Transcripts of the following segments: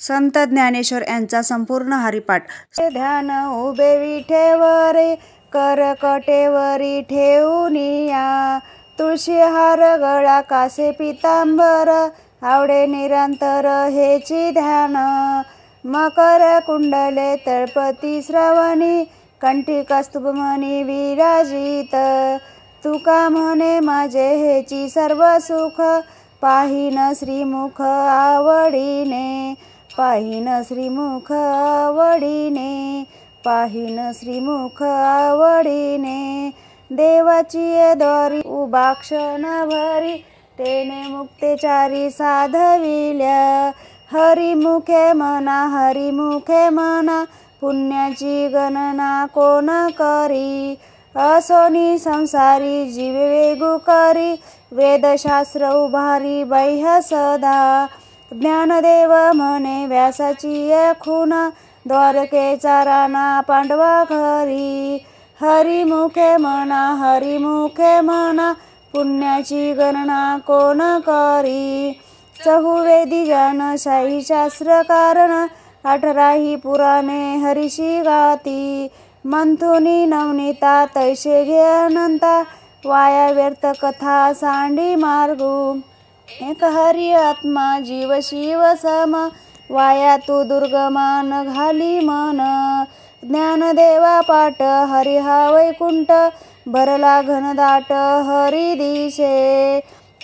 संत ज्ञानेश्वर यांचा संपूर्ण हरिपाठ. ध्यान उभे विठेवरे करकटेवरी ठेवूनिया, तुळशी हार गळा कासे पितांबर, आवडे निरंतर हेची ध्यान. मकर कुंडले तळपती श्रवणी, कंठी कस्तुभमणी विराजित. तुका म्हणे माझे हेची सर्व सुख, पाहिन श्रीमुख आवडीने. पाहिन श्रीमुख आवडीने, पाहिन श्रीमुख आवडीने. देवाची द्वारी उभा क्षण भरी, तेने मुक्तेचारी साधविल्या. हरिमुखे म्हणा, हरिमुखे म्हणा, पुण्याची गणना कोण करी. असोनी संसारी जीव वेगू करी, वेदशास्त्र उभारी बाह्य सदा. ज्ञानदेव म्हणे व्यासाची खून, द्वारकेचा राणा पांडवा घरी. हरिमुखे म्हणा, हरिमुखे म्हणा, पुण्याची गणना कोण करी. चहुवेदी जानशाही शास्त्र कारण, 18ही पुराणे हरिशी गाती. मंथुनी नवनीता तैसे घे अनंता, वाया व्यर्थ कथा सांडी मार्गू. एक हरी आत्मा जीव शिव सम, वाया तू दुर्गमान घाली मन. ज्ञानदेवा पाठ हरी हा वैकुंठ, भरला घनदाट हरी दिशे.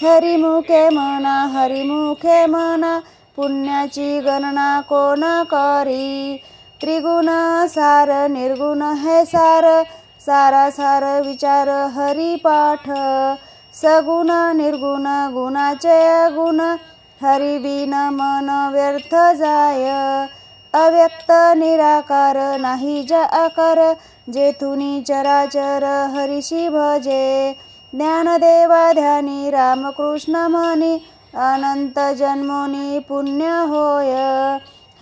हरिमुखे म्हणा, हरिमुखे म्हणा, पुण्याची गणना कोण करी. त्रिगुण सार निर्गुण हे सार, सारासार विचार हरिपाठ. सगुण निर्गुण गुणाचे गुण, हरिबिन मन व्यर्थ जाय. अव्यक्त निराकार नाही जा आकार, जेथुनी चराचर हरिशी भजे. ज्ञानदेवा ध्यानी रामकृष्ण म्हणी, अनंत जन्मोनी पुण्य होय.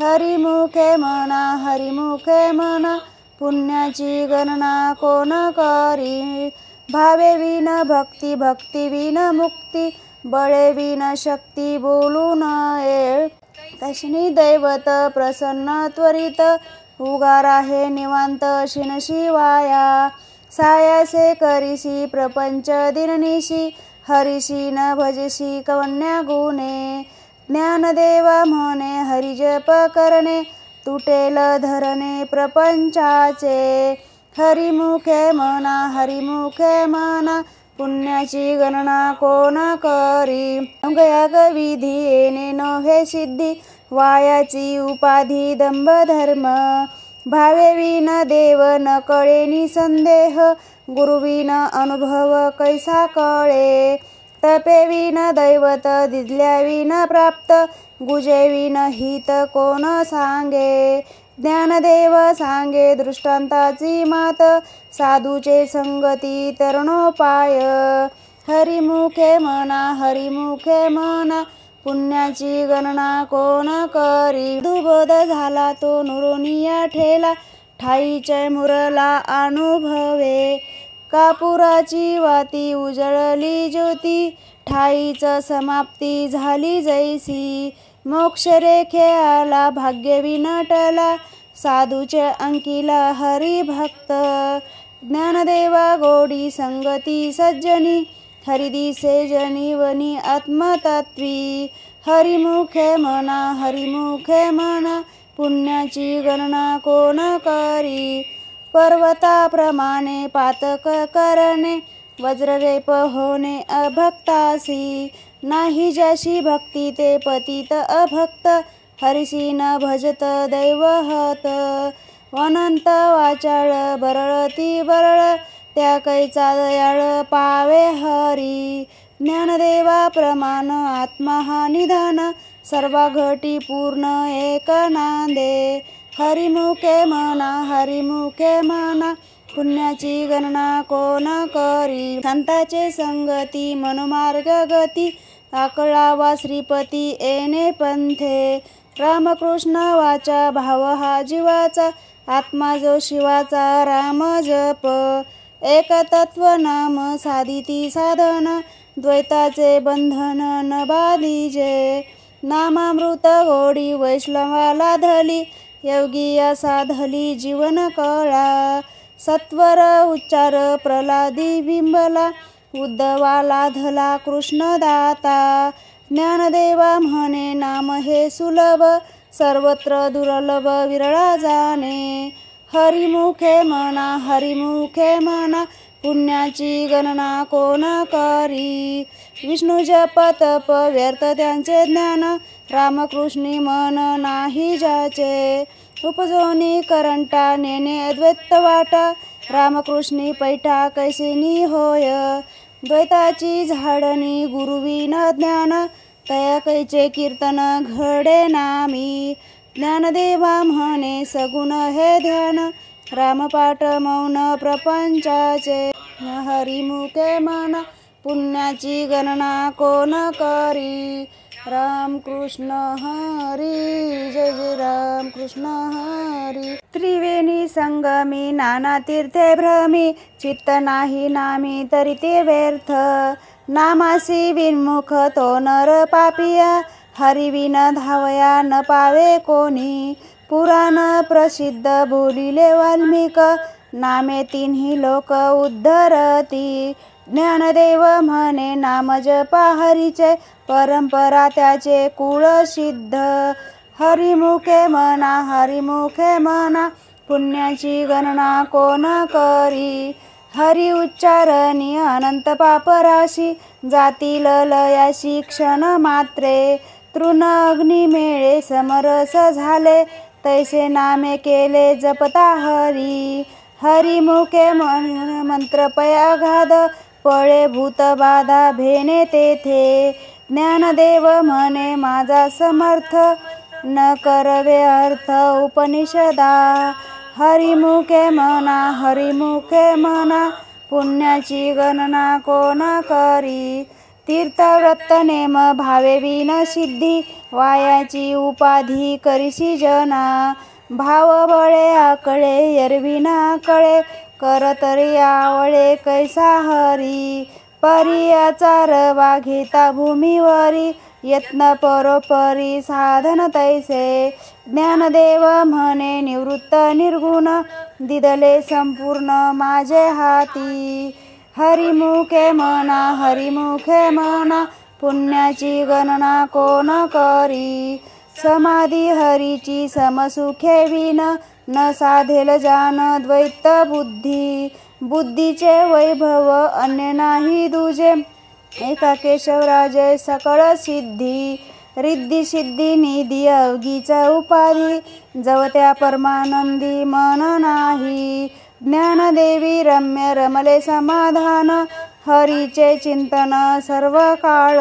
हरिमुखे म्हणा, हरिमुखे म्हणा, पुण्याची गणना कोण करी. भावे विन भक्ती, भक्ती विन मुक्ती, बळे विन शक्ती बोलू नये. तशनी दैवत प्रसन्न त्वरित, उगार हे निवांत शिनशिवाया. सायासे करीशी प्रपंच दिननिशी, हरिशी न भजशी कवन्या गुणे. ज्ञानदेवा म्हणे हरिजप करणे, तुटेल धरणे प्रपंचाचे. हरिमुखे म्हणा, हरिमुखे म्हणा, पुण्याची गणना कोण करी. गयाग विधी येणे नोहे सिद्धी, वायाची उपाधी दंभ धर्म. भावे विन देव न कळे निसंदेह, गुरुविन अनुभव कैसा कळे. तपे विन दैवत दिदल्या विन प्राप्त, गुजे विन हित कोण सांगे. ज्ञानदेव सांगे दृष्टांताची मात, साधूचे संगती तरुणोपाय. हरिमुखे म्हणा, हरिमुखे म्हणा, पुण्याची गणना कोण करी. दुबोध झाला तो नुरोनिया ठेला, ठाईच्या मुरला अनुभवे. कापुराची वाती उजळली ज्योती, ठाईच समाप्ती झाली जैसी. मोक्षरेखे आला भाग्य विनटला, साधूचे अंकिला हरिभक्त. ज्ञानदेवा गोडी संगती सज्जनी, हरिदिसे जनीवनी आत्मतत्वी. हरिमुखे म्हणा, हरिमुखे म्हणा, पुण्याची गणना कोण करी. पर्वताप्रमाणे पातक करणे, वज्ररेप होणे अभक्तासी. नाही ज्याशी भक्ती ते पतित अभक्त, हरिशी न भजत दैवहत. अनंत वाचाळ बरळती बरळ, त्या कैचा दयाळ पावे हरी. ज्ञानदेवा प्रमाण आत्मा हा निधान, सर्वा घटी पूर्ण एक नांदे. हरिमुखे म्हणा, हरिमुखे म्हणा, पुण्याची गणना कोण करी. संताचे संगती मनोमार्ग गती, आकळावा श्रीपती येणे पंथे. रामकृष्ण वाचा भाव हा जीवाचा, आत्मा जो शिवाचा राम जप. एकतत्व नाम साधिती साधन, द्वैताचे बंधन न बाधिजे. नामामृत गोडी वैष्णवाला धली, योगिया साधली जीवन कळा. सत्वर उच्चार प्रल्हादी बिंबला, उद्धवाला धला कृष्णदाता. ज्ञानदेवा म्हणे नाम हे सुलभ, सर्वत्र दुर्लभ विरळा जाणे. हरिमुखे म्हणा हरिमुखे म्हणा, पुण्याची गणना कोण करी. विष्णू जप तप व्यर्थ त्यांचे ज्ञान, रामकृष्णी मन नाही ज्याचे. उपजोनी करंटा नेणे अद्वैत वाटा, रामकृष्णी पैठा कैसेनी होय. द्वैताची झाडणी गुरुविन ज्ञान, तया कैचे कीर्तन घडे नामी. ज्ञानदेवा म्हणे सगुण हे ध्यान, रामपाठ मौन प्रपंचाचे. हरिमुखे म्हणा पुण्याची गणना कोण करी. रामकृष्ण हरी जय जय रामकृष्ण हरी. त्रिवेणी संगमी नाना तीर्थे भ्रमी, चित्त नाही नामी तरी ते व्यर्थ. नामासी विन्मुख तो नर पापिया, हरिविन धावया न पावे कोणी. पुराण प्रसिद्ध बोलिले वाल्मिक, नामे तिन्ही लोक उद्धरती. ज्ञानदेव म्हणे नाम जपा हरीचे, परंपरा त्याचे कुळ सिद्ध. हरिमुखे म्हणा हरिमुखे म्हणा, पुण्याची गणना कोण करी. हरी उच्चारणी अनंत पापराशी, जातील लयाशी क्षण मात्रे. तृण अग्नी मेळे समरस झाले, तैसे नामे केले जपता हरी. हरिमुखे मंत्र पयाघात, पळे भूत बाधा भेने तेथे. ज्ञानदेव म्हणे माझा समर्थ, न करवे अर्थ उपनिषदा. हरिमुखे म्हणा हरिमुखे म्हणा, पुण्याची गणना कोण करी. तीर्थव्रत नेम भावे विन सिद्धी, वायाची उपाधी करिसी जना. भाव बळे आकळे एरविना कळे, करतरी आवळे कैसा हरी. परियाचा रवा घेता भूमीवरी, यत्न परोपरी साधन तैसे. ज्ञानदेव म्हणे निवृत्त निर्गुण, दिदले संपूर्ण माझे हाती. हरिमुखे म्हणा हरिमुखे म्हणा, पुण्याची गणना कोण करी. समाधी हरीची समसुखे विन, न साधेल जान द्वैत बुद्धी. बुद्धीचे वैभव अन्य नाही दुजे, एका केशवराजे सकळ सिद्धी. रिद्धी सिद्धी निधी अवघीचा उपाधी, जवत्या परमानंदी मन नाही. ज्ञानदेवी रम्य रमले समाधान, हरीचे चिंतन सर्व काळ.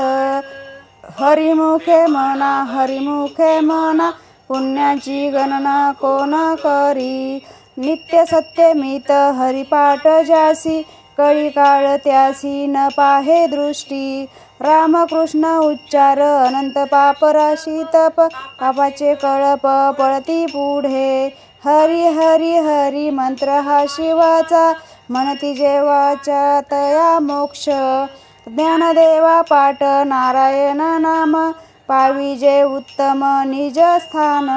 हरिमुखे म्हणा हरिमुखे म्हणा, पुण्याची गणना कोण करी. नित्य सत्यमित हरिपाठ ज्यासी, कळी काळ त्यासी न पाहे दृष्टी. रामकृष्ण उच्चार अनंत पापराशी, तप पापाचे कळप पळती पुढे. हरी हरी हरी मंत्र हा शिवाचा, म्हणती जेवाचा तया मोक्ष. ज्ञानदेवा पाठ नारायण नाम, पाविजे उत्तम निज स्थान.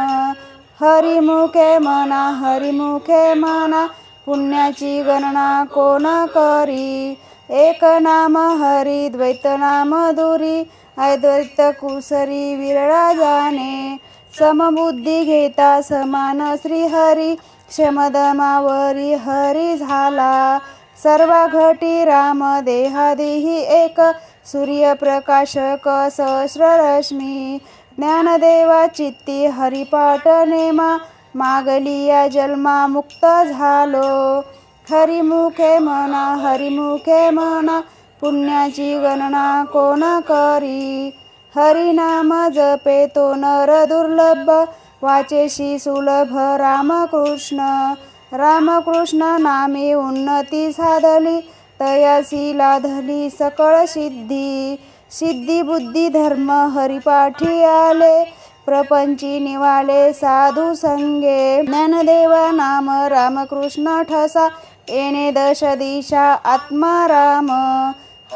हरिमुखे म्हणा हरिमुखे म्हणा, पुण्याची गणना कोण करी. एक नाम हरी द्वैत नाम दुरी, अद्वैत कुसरी विरळा जाणे. समबुद्धी घेता समान श्रीहरी, क्षमदमावरी हरी झाला. सर्व घटी राम देहादेही एक, सूर्यप्रकाशक सहस्र रश्मी. ज्ञानदेवा चित्ती हरिपाठ नेमा, मागलिया जन्मा मुक्त झालो. हरिमुखे म्हणा हरिमुखे म्हणा, पुण्याची गणना कोण करी. हरिनाम जपे तो नर दुर्लभ, वाचेशी सुलभ रामकृष्ण. रामकृष्ण नामे उन्नती साधली, तयासी लाधली सकळ सिद्धी. सिद्धी बुद्धी धर्म हरिपाठी आले, प्रपंची निवाले साधू संगे. ज्ञानदेवा नाम रामकृष्ण ठसा, येणे दश दिशा आत्मा राम.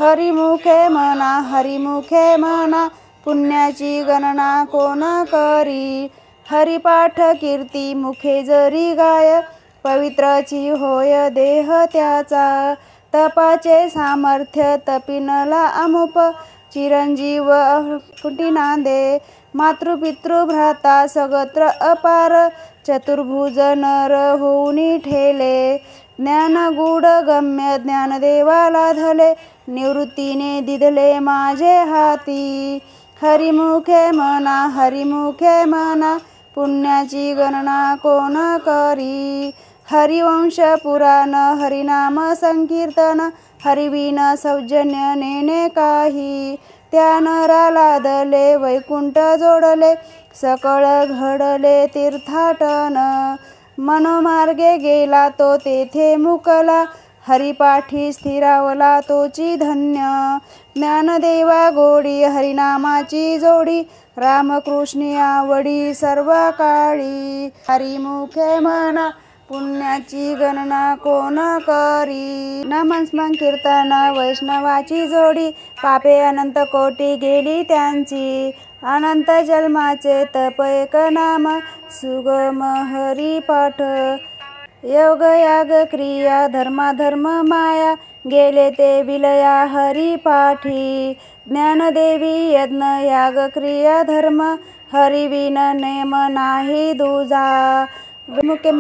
हरिमुखे म्हणा हरिमुखे म्हणा, पुण्याची गणना कोण करी. हरिपाठ कीर्ती मुखे जरी गाय, पवित्राची होय देह त्याचा. तपाचे सामर्थ्य तपिनला अमुप, चिरंजीव कुटी नांदे. मातृपितृ भ्राता सगत्र अपार, चतुर्भुज नर होऊनी ठेले. ज्ञान गूढ गम्य ज्ञानदेवा लाधले, निवृत्तीने दिधले माझे हाती. हरिमुखे मना पुण्याची गणना कोण करी. हरिवंश पुराण हरिनाम संकीर्तन, हरिविन सौजन्य नेने काही. त्या नरा लादले वैकुंठ जोडले, सकळ घडले तीर्थाटन. मनोमार्गे गेला तो तेथे मुकला, हरिपाठी स्थिरावला तोची धन्य. ज्ञानदेवा गोडी हरिनामाची जोडी, रामकृष्णी आवडी सर्व काळी. हरिमुखे म्हणा पुण्याची गणना कोण करी. नामस्मरण कीर्तन वैष्णवाची जोडी, पापे अनंत कोटी गेली त्यांची. अनंत जन्माचे तप एक नाम, सुगम हरिपाठ. योग याग क्रिया धर्माधर्म माया, गेले ते विलया हरिपाठी. ज्ञानदेवी यज्ञ याग क्रिया धर्म, हरिविन नेम नाही दुजा. हरिमुखे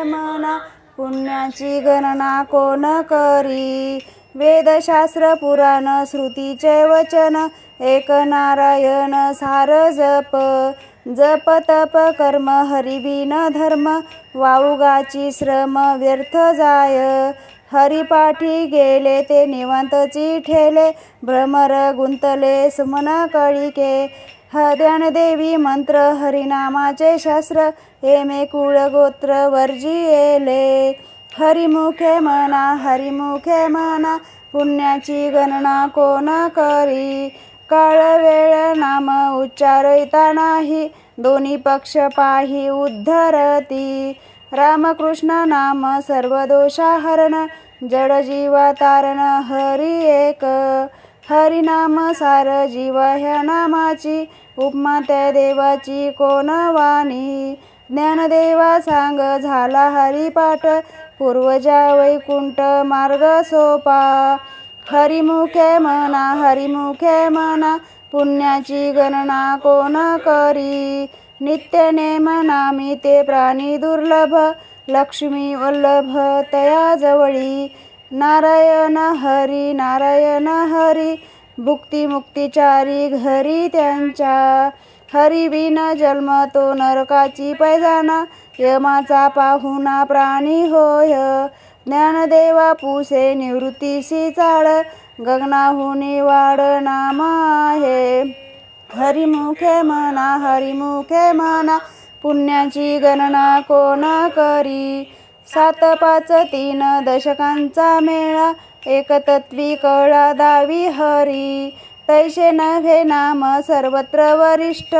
म्हणा पुण्याची गणना कोण करी. वेदशास्त्र पुराण श्रुतीचे वचन, एक नारायण सार जप. जप तप कर्म हरिविन धर्म, वाऊगाची श्रम व्यर्थ जाय. हरिपाठी गेले ते निवांतची ठेले, भ्रमर गुंतले सुमन कळिके. ज्ञानदेवी मंत्र हरिनामाचे शास्त्र, हेमे कुळ गोत्र वर्जिले. हरिमुखे म्हणा पुण्याची गणना कोण करी. काळ वेळ नाम उच्चारता नाही, दोन्ही पक्ष पाही उद्धरती. रामकृष्ण नाम सर्व दोषाहरण, जड जीवा तारण हरी एक. हरिनाम सार जीव ह्या नामाची, उपमा त्या देवाची कोण वाणी. ज्ञानदेवा सांग झाला हरिपाठ, पूर्वजा वैकुंठ मार्ग सोपा. हरिमुखे म्हणा पुण्याची गणना कोण करी. नित्य नेम नामी ते प्राणी दुर्लभ, लक्ष्मी वल्लभ तया जवळी. नारायण हरी भुक्ती मुक्तीचारी घरी त्यांच्या. हरिविन जन्म तो नरकाची पैजाना, यमाचा पाहुणा प्राणी होय. ज्ञानदेवा पुसे निवृत्तीसी चाळ, गगनाहुनी वाढ नाम आहे. हरिमुखे म्हणा पुण्याची गणना कोण करी. 7 5 3 दशकांचा मेळा, एकतत्वी कळा दावी हरी. तैसे नव्हे नाम सर्वत्र वरिष्ठ,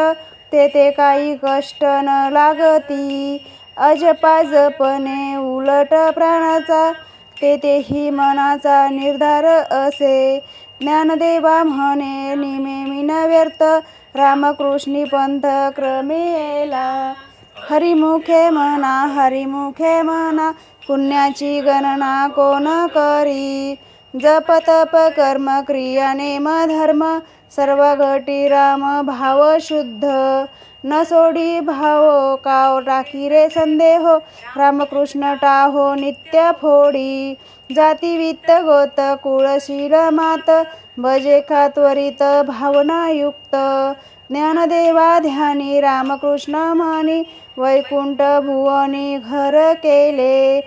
तेथे काही कष्ट न लागती. अजपा जपणे उलट प्राणाचा, तेथेही मनाचा निर्धार असे. ज्ञानदेवा म्हणे निमेमी न व्यर्थ, रामकृष्णी पंथ क्रमेला. हरिमुखे म्हणा पुण्याची गणना कोण करी. जप तप कर्म क्रिया नेम धर्म, सर्व घटी राम भाव शुद्ध. न सोडी भाव काव टाकी रे संदेहो, रामकृष्ण टाहो नित्य फोडी. जाती वित्त गोत कुळशील मात, भजे खा त्वरित भावनायुक्त. ज्ञानदेवा ध्यानी रामकृष्ण म्हणी, वैकुंठ भुवनी घर केले.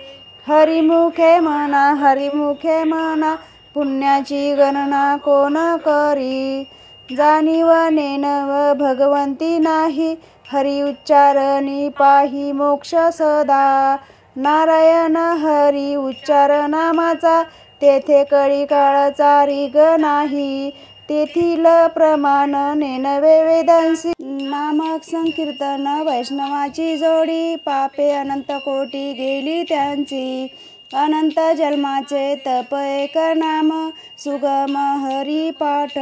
हरिमुखे म्हणा पुण्याची गणना कोण करी. जाणीव नेनव भगवंती नाही, हरि उच्चारणी पाही मोक्ष सदा. नारायण हरी उच्चार नामाचा, तेथे कळी काळाचा रिग नाही. तेथील प्रमाण नेनवे वेदांसी. नामक संकीर्तन वैष्णवाची जोडी, पापे अनंत कोटी गेली त्यांची. अनंत जन्माचे तप एक नाम, सुगम हरिपाठ.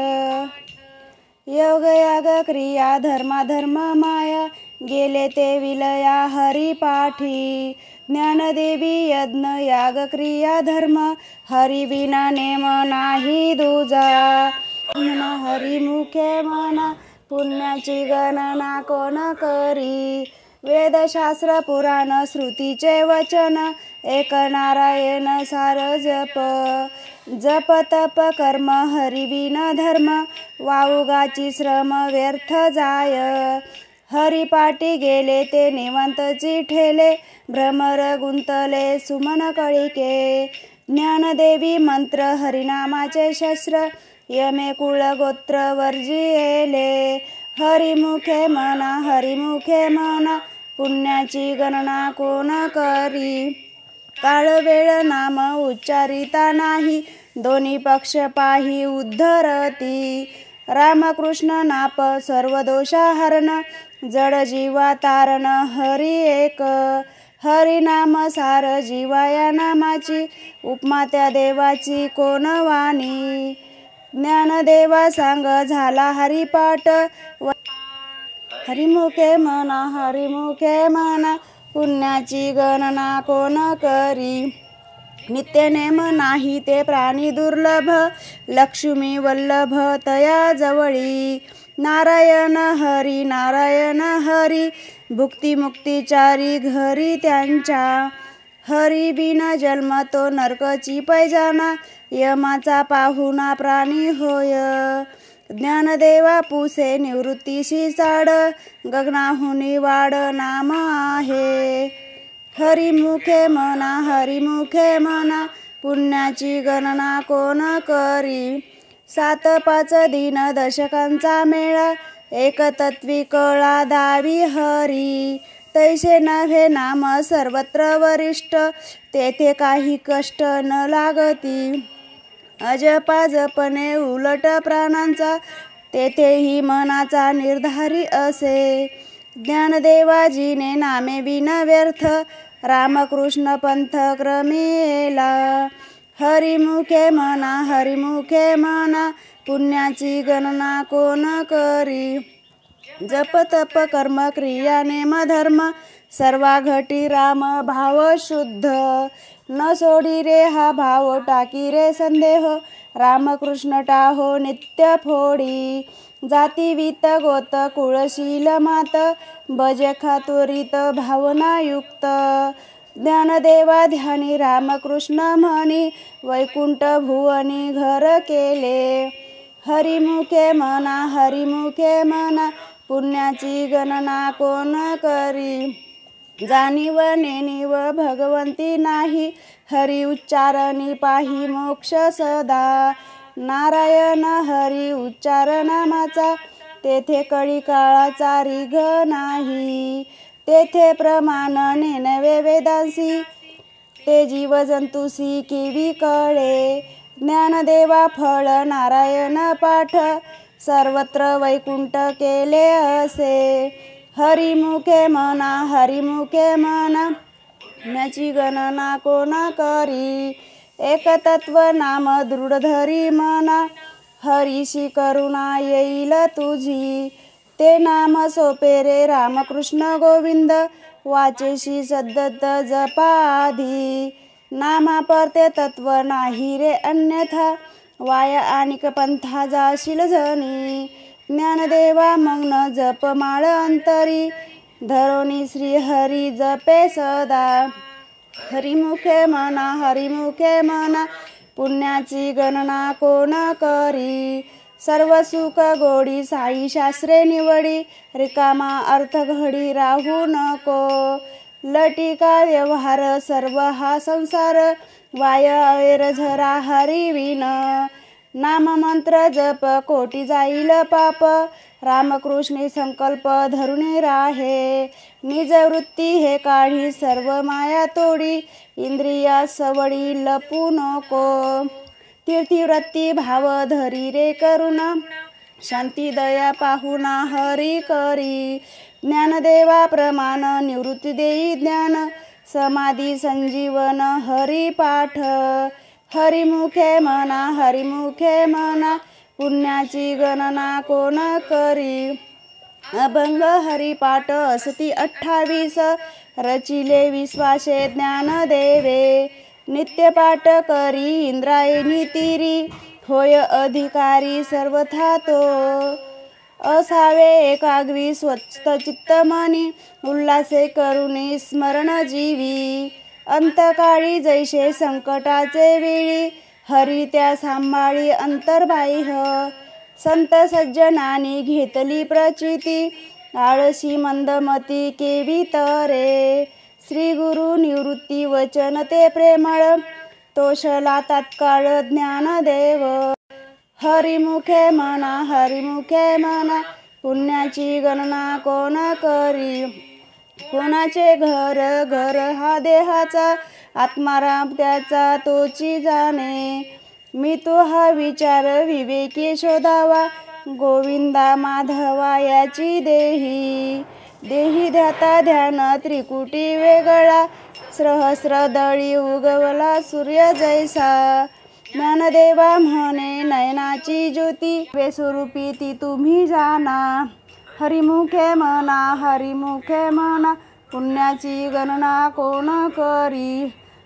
योग याग क्रिया धर्माधर्म माया गेले ते विलया हरिपाठी. ज्ञानदेवी यज्ञ याग क्रिया धर्म हरिविना नेम नाही दूजा. हरिमुखे म्हणा पुण्याची गणना कोण करी. वेदशास्त्र पुराण श्रुतीचे वचन एक नारायण सार जप. जप तप कर्म हरिविन धर्म वाऊगाची श्रम व्यर्थ जाय. हरिपाठी गेले ते निवांतची ठेले भ्रमर गुंतले सुमन कळिके. ज्ञानदेवी मंत्र हरिनामाचे शस्त्र यमे कुळ गोत्र वर्जिले. हरिमुखे म्हणा पुण्याची गणना कोण करी. काळ वेळ नाम उच्चारिता नाही दोन्ही पक्ष पाही उद्धरती. रामकृष्ण नाप सर्व दोषा हरण जड जीवा तारण हरी एक. हरिनाम सार जीवा या नामाची उपमा त्या देवाची कोण वाणी. ज्ञानदेवा सांग झाला हरिपाठ हरिमुखे म्हणा पुण्याची गणना कोण करी. नित्यनेम नाही ते प्राणी दुर्लभ लक्ष्मी वल्लभ तया जवळी. नारायण हरी भुक्ती मुक्तीचारी घरी त्यांच्या. हरी बिन जन्म तो नरकची पैजाना यमाचा पाहुणा प्राणी होय. ज्ञानदेवा पुसे निवृत्तीशी चाड गगनाहुनी वाड नाम आहे. हरिमुखे म्हणा पुण्याची गणना कोण करी. 7-5 दिन दशकांचा मेळा एक तत्वी कळा दावी हरी. तैसे नव्हे नाम सर्वत्र वरिष्ठ तेथे काही कष्ट न लागती. अजपा जपणे उलट प्राणांचा तेथेही मनाचा निर्धारी असे. ज्ञानदेवाजीने नामे बिन व्यर्थ रामकृष्ण पंथ क्रमेला. हरिमुखे म्हणा पुण्याची गणना कोण करी. जप तप कर्म क्रिया नेम धर्म सर्वा घटी राम भाव शुद्ध. न सोडी रे हा भाव टाकी रे संदेह रामकृष्ण टाहो नित्य फोडी. जाती वित गोत कुळशील मात बजे खातुरित भावनायुक्त. ज्ञानदेवा ध्यानी रामकृष्ण म्हणी वैकुंठ भुवनी घर केले. हरिमुखे म्हणा पुण्याची गणना कोण करी. जाणीव नेणीव भगवंती नाही हरी उच्चारणी पाही मोक्ष सदा. नारायण हरी उच्चार नामाचा तेथे कळी काळाचा रिघ नाही. तेथे प्रमाण नेनवे वेदांसी ते जीव जंतुसी किवी कळे. ज्ञानदेवा फळ नारायण पाठ सर्वत्र वैकुंठ केले असे. हरिमुखे म्हणा पुण्याची गणना कोण करी. एक तत्व नाम दृढ धरी म्हणा हरीशी करुणा येईल तुझी. ते नाम सोपे रे रामकृष्ण गोविंद वाचेशी सद्दत जपाधी. नामा परते तत्व नाही रे अन्यथा वाया आणिक पंथा जाशील जणी. ज्ञानदेवा मग्न जप माळ अंतरी धरोनी श्री हरी जपे सदा. हरिमुखे म्हणा पुण्याची गणना कोण करी. सर्व सुख गोडी साई शास्त्रे निवडी रिकामा अर्थ घडी राहू नको. लटिका व्यवहार सर्व हा संसार वाय अवेर झरा हरिविन. नाममंत्र जप कोटी जाईल पाप रामकृष्णी संकल्प धरुणी राहे. निजवृत्ती हे काढी सर्व माया तोडी इंद्रिया सवडी लपू नको. तीर्थीवृत्ती भाव धरी रे करुणा शांती दया पाहुणा हरी करी. ज्ञानदेवा प्रमाण निवृत्ती देई ज्ञान समाधी संजीवन हरिपाठ. हरिमुखे म्हणा पुण्याची गणना कोण करी. अभंग हरिपाठ असती 28 रचिले विश्वासे ज्ञानदेवे. नित्यपाठ करी इंद्रायणी तिरी होय अधिकारी सर्वथा तो. असावे एकाग्री स्वस्त चित्तमनी उल्हासे करुणी स्मरण जीवी. अंतकाळी जैसे संकटाचे वेळी हरी त्या सांभाळी अंतर्बाह्य. संत सज्जनानी घेतली प्रचिती आळशी मंदमती केवी तरे. श्री गुरु निवृत्ती वचन ते प्रेमळ तोषला तात्काळ ज्ञानदेव. हरिमुखे म्हणा पुण्याची गणना कोण करी. कोणाचे घर हा देहाचा आत्माराम त्याचा तोची जाणे. मी तो हा विचार विवेकी शोधावा गोविंदा माधवा याची देही. ध्याता ध्यान त्रिकुटी वेगळा सहस्र दळी उगवला सूर्य जैसा. ज्ञानदेवा म्हणे नयनाची ज्योती वे स्वरूपी ती तुम्ही जाणा. हरिमुखे म्हणा पुण्याची गणना कोण करी.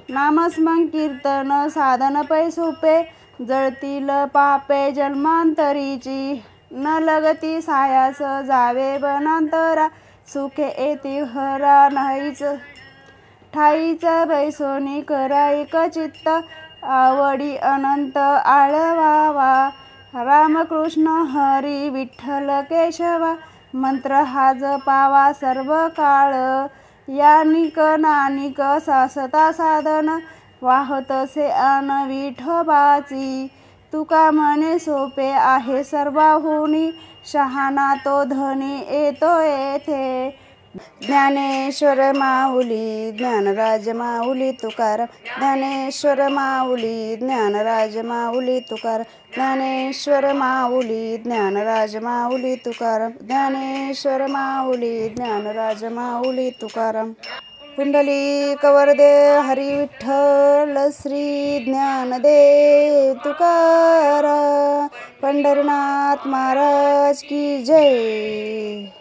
नामस्मरण कीर्तन साधन पै सोपे जळतील पापे जन्मांतरीची. न लगती सायास जावे वनांतरा सुखे येती हरा नाहीच ठाईच. बैसोनी करा एक चित्त आवडी अनंत आळवावा. रामकृष्ण हरी विठ्ठल केशवा मंत्र हा जपावा सर्व काळ. यानिक नानिक सासता साधन वाहतसे अन विठोबाची. तुका म्हणे सोपे आहे सर्वाहुनी शहाणा तो धनी येतो येथे. ज्ञानेश्वर माऊली ज्ञानराज माऊली तुकाराम. ज्ञानेश्वर माऊली ज्ञानराज माऊली तुकाराम. ज्ञानेश्वर माऊली ज्ञानराज माऊली तुकाराम. ज्ञानेश्वर माऊली ज्ञानराज माऊली तुकाराम. पुंडलिक वरदे हरी विठ्ठल श्री ज्ञानदेव तुकाराम. पंढरीनाथ महाराज की जय.